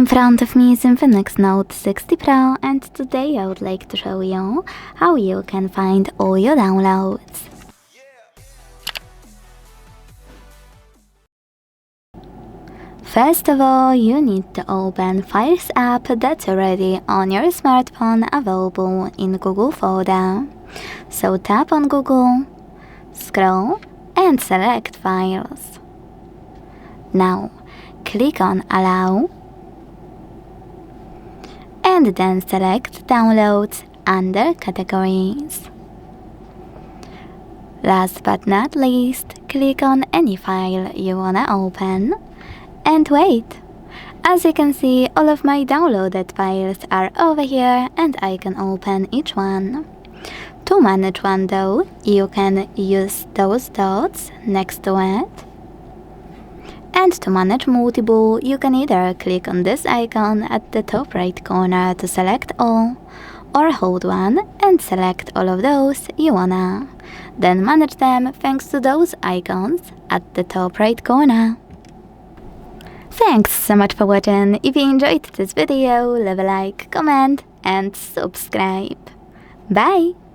In front of me is Infinix Note 60 Pro, and today I would like to show you how you can find all your downloads. First of all, you need to open Files app that's already on your smartphone available in Google folder. So tap on Google, scroll and select Files. Now click on Allow and then select Downloads under Categories. Last but not least, click on any file you wanna open and wait. As you can see, all of my downloaded files are over here and I can open each one. To manage one though, you can use those dots next to it. And to manage multiple, you can either click on this icon at the top right corner to select all, or hold one and select all of those you wanna. Then manage them thanks to those icons at the top right corner. Thanks so much for watching. If you enjoyed this video, leave a like, comment and subscribe. Bye!